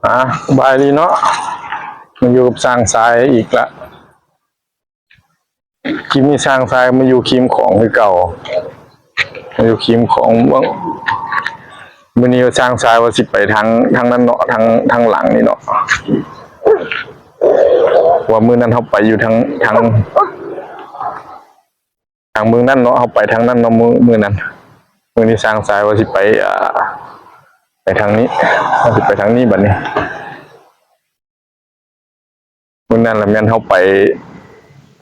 บายดีเนาะมาอยู่กับสร้างสายอีกละคิมมีสร้างสายมาอยู่คิมของคือเก่ามาอยู่คิมของมื้อนี้สร้างสายว่าสิไปทางนั้นเนาะทางหลังนี่เนาะว่ามื้อนั้นเขาไปอยู่ทางมือนั่นเนาะเขาไปทางนั้นเนาะมือนั้นมื้อนี้สร้างสายว่าสิไปทางนี้ว่าสิไปทางนี้บัดนี้มื้อนั้นละแม่นเขาไป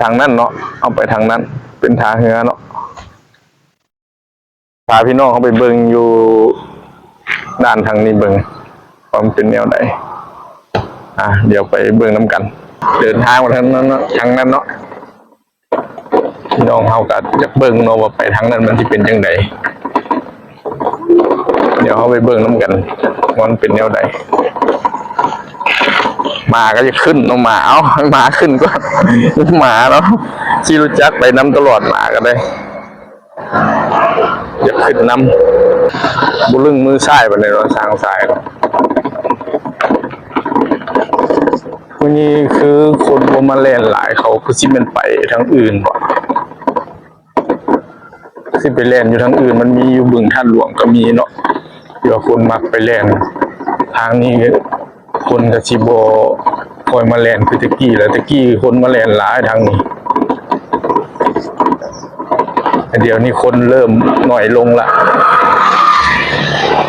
ทางนั้นเนาะเอาไปทางนั้นเป็นทางเฮือเนาะพาพี่น้องเขาไปเบิ่งอยู่ด้านทางนี้เบิ่งว่ามันเป็นแนวไหนเดี๋ยวไปเบิ่งน้ำกันเดินทางมาทางนั้นเนาะพี่น้องเขาก็จะเบิ่งเนาะว่าไปทางนั้นมันที่เป็นยังไงเดี๋ยวเขาไปเบิ่งน้ำกันว่ามันเป็นแนวไหนมาก็จะขึ้นน้องหมาหมาขึ้นก็หมาเนาะที่รู้จักไปน้ำตลอดหมาก็ได้จะขึ้นน้ำบุลึงมือซ้ายไปเลยเราสร้างสายวันนี้คือคนโบมาเล่นหลายเขาคือซิเป็นไปทางอื่นบ่ซิไปเล่นอยู่ทางอื่นมันมีอยู่บึงท่านหลวงก็มีเนาะเดี๋ยวคนมักไปเล่นทางนี้คนกับชิโบคอยมาแลนคือตะกี้แล้วตะกี้คนมาแลนหลายทางนี้เดี๋ยวนี้คนเริ่มหน่อยลงละ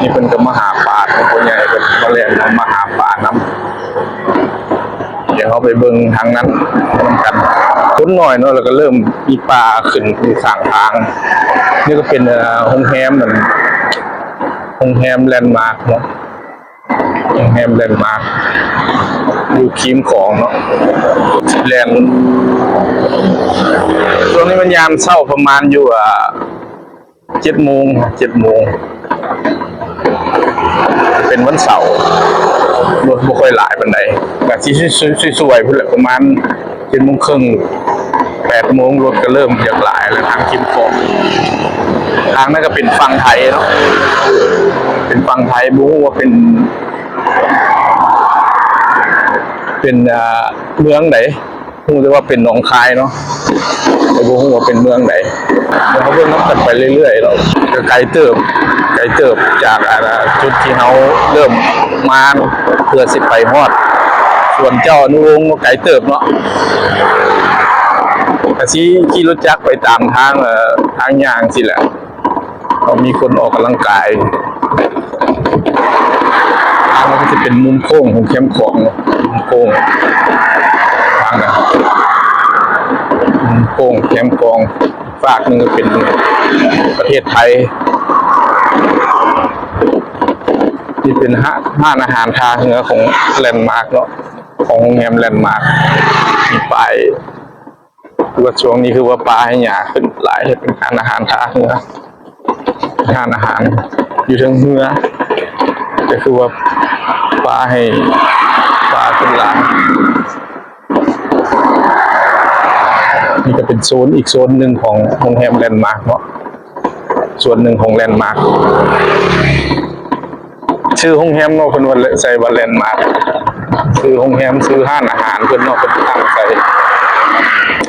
นี่เป็นก็มาหาป่าของคนใหญ่เป็นมาแลนมาหาป่าน้ำเดี๋ยวเขาไปเบิ่งทางนั้นกันคนหน่อยเนาะแล้วก็เริ่มมีป่าขึ้นข้างทางนี่ก็เป็นโรงแรมเหมือนโรงแรมแลนด์มาร์คเนาะโรงแรมแลนด์มาร์คอยู่คิมของเนาะแลนด์ตรงนี้มันยามเช้าประมาณอยู่7 โมงเป็นวันเสาร์รถไม่ค่อยหลายปานใดแต่ที่สวยๆพุ่นแหละประมาณ7 โมงครึ่ง8 โมงรถก็เริ่มเยอะหลายแล้วทางคิมของทางนั้นก็เป็นฝั่งไทยเนาะเป็นฝั่งไทยบู๊ว่าเป็นเมืองไหนพูดได้ว่าเป็นหนองคายเนาะแต่บู๊ว่าเป็นเมืองไหนแล้วเขาเพิ่งนับกันไปเรื่อยๆเราก็ไกลเติบจากจุดที่เขาเริ่มมาเพื่อสิไปฮอดส่วนเจ้านุวงศ์ไกลเติบเนาะแต่ขี่รถจักรไปตามทางยางสิแหละเขามีคนออกกำลังกายทางมันก็จะเป็นมุมโค้งของแคมป์ของมุมโค้งทางนั้นมุมโค้งแคมป์ของฝากนึงก็เป็นประเทศไทยที่เป็นห้านอาหารทางเหนือของแลนด์มาร์คเนาะของโรงแรมแลนด์มาร์คมีป้ายว่าช่วงนี้คือว่าปลาให้หยาขึ้นหลายเป็นห้านอาหารทางเหนือห้านอาหารอยู่ทางเหนือจะคือว่าปลาให้ปลาเป็นหลายนี่ก็เป็นโซนอีกโซนหนึ่งของโรงแรมแลนด์มาร์คเนาะส่วนหนึ่งของแลนด์มาร์คชื่อโรงแรมเนาะเป็นวันใส่ว่าแลนด์มาร์คคือโรงแรมซื้อห้านอาหารเพิ่นเนาะเป็นตั้งใส่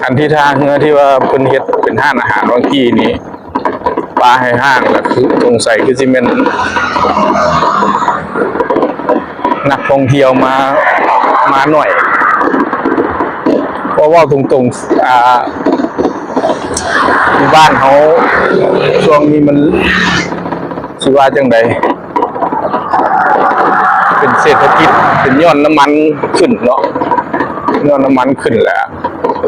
อันที่ทางเนื้อที่ว่าเป็นเฮ็ดเป็นห้านอาหารบางที่นี้ปลาให้ห้างแล้วคือสงสัยคือซีเมนนักท่องเที่ยวมาหน่อยเพราะว่าตรงหมู่บ้านเขาช่วงนี้มันสิว่าจังใดเป็นเศรษฐกิจเป็นย้อนน้ำมันขึ้นเนาะย้อนน้ำมันขึ้นแหละ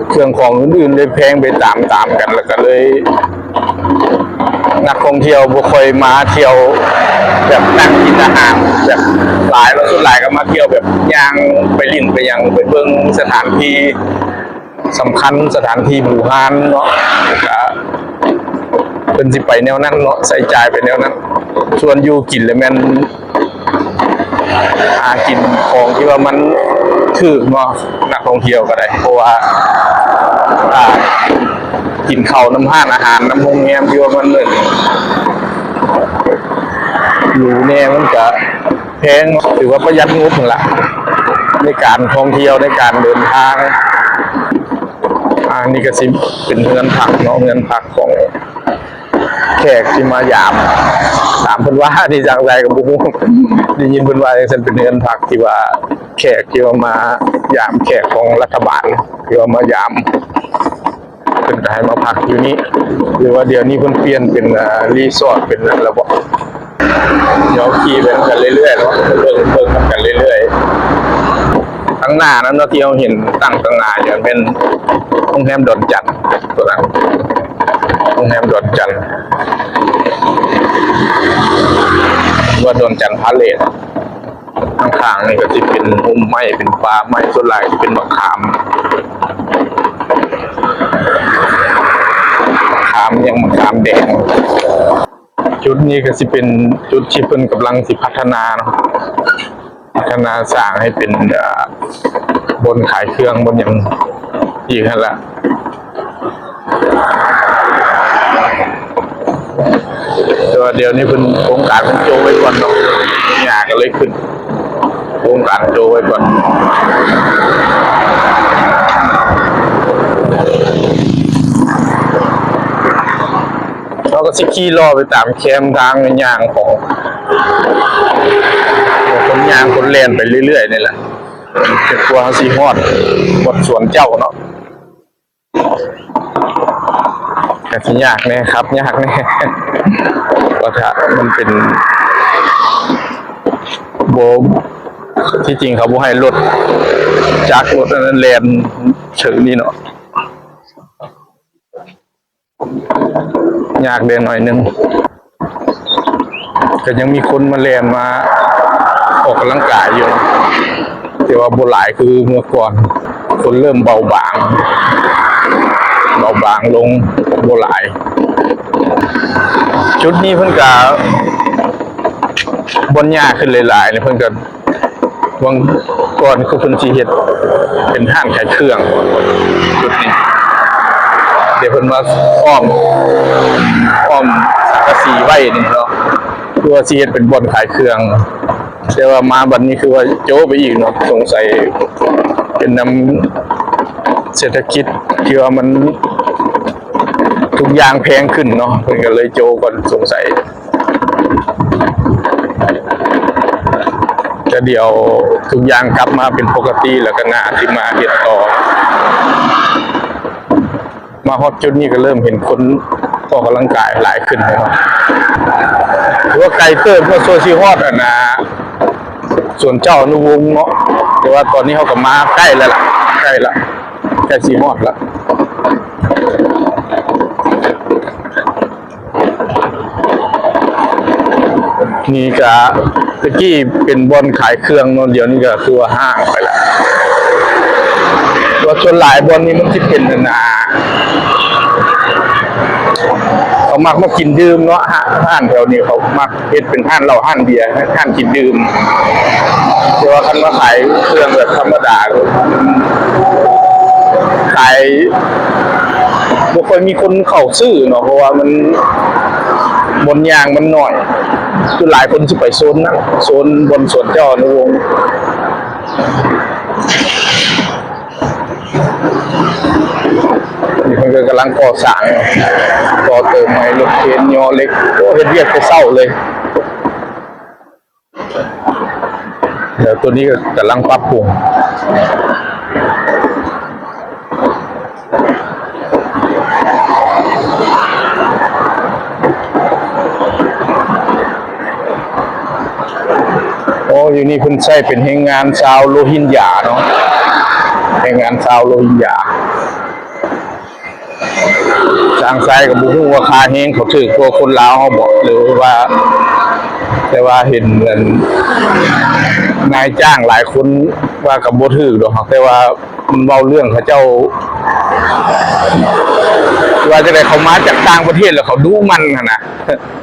เครื่องของอื่นๆเลยแพงไปตามกันแล้วก็เลยนักท่องเที่ยวบ่ค่อยมาเที่ยวแบบนั่งกินอาหารแบบหลายแล้วสุดหลายก็มาเที่ยวแบบย่างไปลิ้นไปยังไปเบิ่งสถานที่สำคัญสถานที่บูฮานเนาะก็เป็นสิไปแนวนั้นเนาะใส่ใจไปแนวนั้นส่วนอยู่กินแล้วแม่นกินของที่ว่ามันถือเนาะนักท่องเที่ยวก็ได้เพราะว่ากินข้าวน้ำห้านอาหารน้ำโรงแรมที่ว่ามันเหมือนอยู่แน่มันก็แพ พงถือว่าประหยัดงบหนึ่งละในการท่องเที่ยวในการเดินทางนี่ก็สิเป็นเงินผักเนาะเงินผักของแขกที่มายามถามเพิ่นว่าที่จากใจกับบุ้งได้ยินเพิ่นว่าฉันเป็นเงินผักที่ว่าแขกที่ว่ามายามแขกของรัฐบาลที่ว่ามายามเพิ่นก็ให้มาพักอยู่นี่หรือว่าเดี๋ยวนี้เพิ่นเปลี่ยนเป็นรีสอร์ทเป็นระบบเดี๋ยวขี่ไปกันเรื่อยๆเนาะเบิ่งกันเรื่อยๆข้างหน้านั้นที่เราเห็นตั้งข้างหน้าอย่างเป็นโรงแรมดอนจันทร์ตัวนั้นโรงแรมดอนจันทร์ว่าดอนจันทร์พาเลทข้างๆนี่ก็จะเป็นมุมไม้เป็นป่าไม้ส่วนใหญ่ที่เป็นมะขามยังมะขามแดงจุดนี้ก็จะเป็นจุดที่เพิ่นกำลังสิพัฒนาเนาะพัฒนาสร้างให้เป็นบนขายเครื่องบนอย่างอีกนั่นแหละแต่ว่าเดี๋ยวนี้เพิ่นโครงการมันโจไว้ก่อนเนาะยากก็เลยขึ้นโครงการโจไว้ก่อนเราก็สิขี่ล้อไปตามแคมทางย่างของคนย่างคนเล่นไปเรื่อยๆนี่แหละเป็นตัวสีฮอดบทสวนเจ้าเนาะแต่ที่ยากแน่ครับยากแน่ก็ถ้ามันเป็นโบที่จริงเขาบ่ให้รถจากรถนั้นแล่นเฉยนี่เนาะยากเดินหน่อยนึงแต่ยังมีคนมาเล่นมาออกกำลังกายอยู่แต่ว่าโบหลายคือเมื่อก่อนคนเริ่มเบาบางลงโบหลายชุดนี้เพิ่นก็บนหญ้าขึ้นหลายๆเนี่ยเพิ่นก็วางก่อนคือเพิ่นสิเฮ็ดเป็นห้างขายเครื่องชุดนี้เดี๋ยวเพิ่นมาอ้อมสังกะสีไว้นี่เนาะตัวสิเฮ็ดเป็นบ่อนขายเครื่องแต่ว่ามาบัดนี้คือว่าโจ้ไปอีกเนาะสงสัยเป็นนำเศรษฐกิจที่ว่ามันทุกอย่างแพงขึ้นเนาะเพิ่นก็เลยโจ้ก่อนสงสัยจะเดี๋ยวทุกอย่างกลับมาเป็นปกติแล้วก็น่าที่มาเฮ็ดต่อมาฮอดจุดนี้ก็เริ่มเห็นคนออกกำลังกายหลายขึ้นนะครับถือว่าไกลเติบเพื่อโซเชียลฮอดส่วนเจ้าอนุวงศ์เนาะแต่ว่าตอนนี้เขาก็มาใกล้แล้วล่ะใกล้ซีฮอดแล้วนี่ก็ตะกี้เป็นบ่อนขายเครื่องเนาะเดี๋ยวนี้ก็คือว่าห้างไปแล้วตัวส่วนหลายบ่อนนี้มันที่เป็นเขามักมากินดื่มเนาะห้างแถวนี้เขามักเฮ็ดเป็นห้างเหล้าห้างเบียร์ห้างกินดื่มแต่ว่าคันมาขายเครื่องแบบธรรมดาขายบ่ค่อยมีคนเข้าซื้อเนาะเพราะว่ามันบนยางมันหน่อยคือหลายคนสิไปโซนนะโซนบนสวนเจ้าในวงนี่มันก็กำลังก่อสร้างต่อเติมใหม่รถเข็นยอเล็กโอ้เฮ็ดเวียกไปเศร้าเลยเดี๋ยวตัวนี้ก็กำลังปรับปรุงอยู่นี่เพิ่นใช้เป็นแรงงานชาวโรฮิงญาเนาะแรงงานชาวโรฮิงญาสร้างไซกับบุ้งว่าคาแห้งเขาถือตัวคนลาวเขาบอกหรือว่าแต่ว่าเห็นเงินนายจ้างหลายคนว่ากับบ่ถือดอกแต่ว่ามันเว้าเรื่องเขาเจ้าว่าจะได้เขามาจากต่างประเทศแล้วเขาดูมันนะ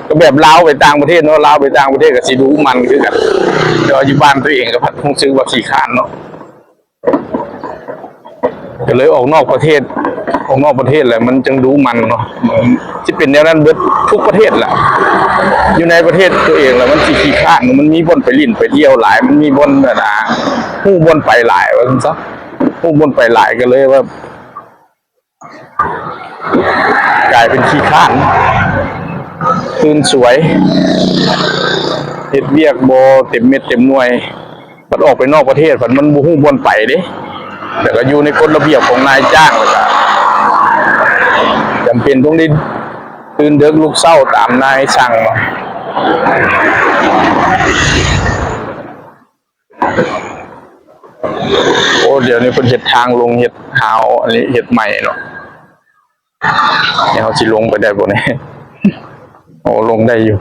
ก็แบบลาวไปต่างประเทศเนาะลาวไปต่างประเทศก็สิดูมันคือกันแต่อยู่บ้านตัวเองก็พัดคงซื้อว่าขี้ข้านเนาะก็เลยออกนอกประเทศ ของนอกประเทศแหละมันจึงดูมันเนาะที่เป็นแนวนั้นเบิดทุกประเทศแหละอยู่ในประเทศตัวเองแล้วมันสิขี้ข้านมันมีบ่อนไปลิ่นไปเที่ยวหลายมันมีบ่อนนะผู้บ่อนไปหลายว่าซั่นซะผู้บ่อนไปหลายก็เลยว่ากลายเป็นขี้ข้านตื่นสวยเฮ็ดเวียกบ่เต็มเม็ดเต็มหน่วยมันออกไปนอกประเทศมันบ่ฮู้บ่อนไปเด้แต่ก็อยู่ในกฎระเบียบของนายจ้างแล้วก็จำเป็นต้องได้ตื่นดึกลุกเช้าตามนายสั่งมาโอ้เดี๋ยวนี้เพิ่นเฮ็ดทางลงเฮ็ดหาวอันนี้เฮ็ดใหม่เนาะเดี๋ยวเขาสิลงไปได้บ่เนี่ยโอ้ลงได้อยู่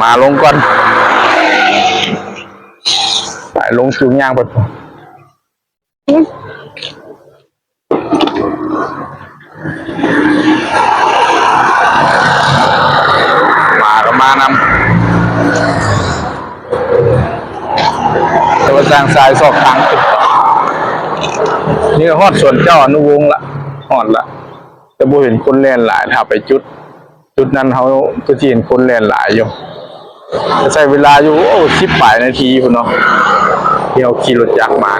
มาลงก่อนไปลงจูงย่างไปมาก็มานำแต่ว่าสร้างทรายซอกทางนี่ฮอดสวนเจ้าอนุวงศ์ละฮอดละแต่บ่เห็นคนแล่นหลายถ้าไปจุดนั้นเขาก็จะเห็นคนแล่นหลายอยู่ใช้เวลาอยู่10 ปลายนาทีพุ่นเนาะเดี๋ยวขี่รถจักรมา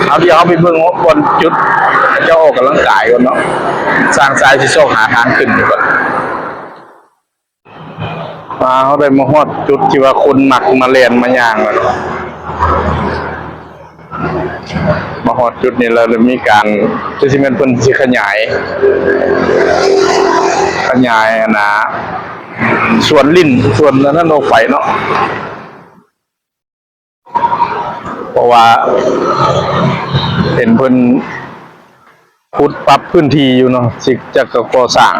เอาเดี๋ยวเขาไปเบิ่งบนจุดเจ้าออกกำลังกายก่อนเนาะสร้างทรายที่โชคหาทางขึ้นก่อนมาเขาได้มาฮอดจุดที่ว่าคนหมักมาเล่นมาย่างแล้วมาฮอดจุดนี้แล้วมีการจะสิเป็นเพิ่นสิขยายนะส่วนลิ้นส่วนนั้นออกไปเนาะเพราะว่าเห็นเพิ่นขุดปรับพื้นที่อยู่เนาะสิจะก่อสร้าง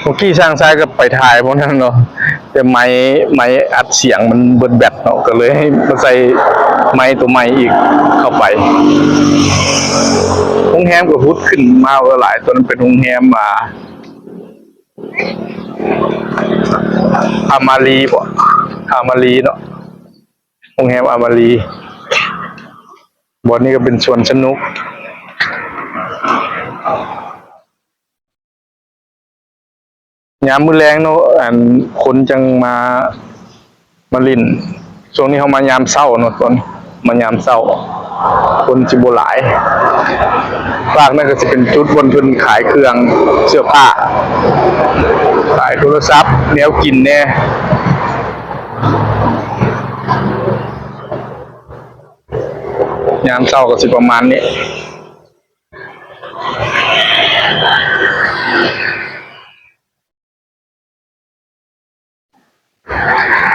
เมื่อกี้ช่างทรายก็ไปถ่ายพวกนั้นเนาะแต่ไม้อัดเสียงมันเบิดแบตเนาะก็เลยให้มาใส่ไม้ตัวใหม่อีกเข้าไปโรงแรมก็พุดขึ้นมาหลายตัวนั้นเป็นโรงแรมอามารีป่ะอามารีเนาะโรงแรมอามารีบ่อนนี้ก็เป็นสวนสนุกยามมื้อแลงเนาะคนจังมาลินช่วงนี้เขามายามเช้าเนาะตอนมายามเช้าคนสิบ่หลายฝากนั่นก็จะเป็นจุดบนเพิ่นขายเครื่องเสื้อผ้าขายโทรศัพท์แนวกินแน่ยามเช้าก็สิประมาณนี้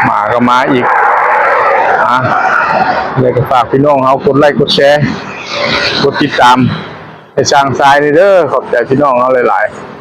มาก็มาอีกเลยก็ฝากพี่น้องเขากดไลค์กดแชร์กดติดตามให้ช่างทรายเด้อขอบใจพี่น้องเขาหลายๆ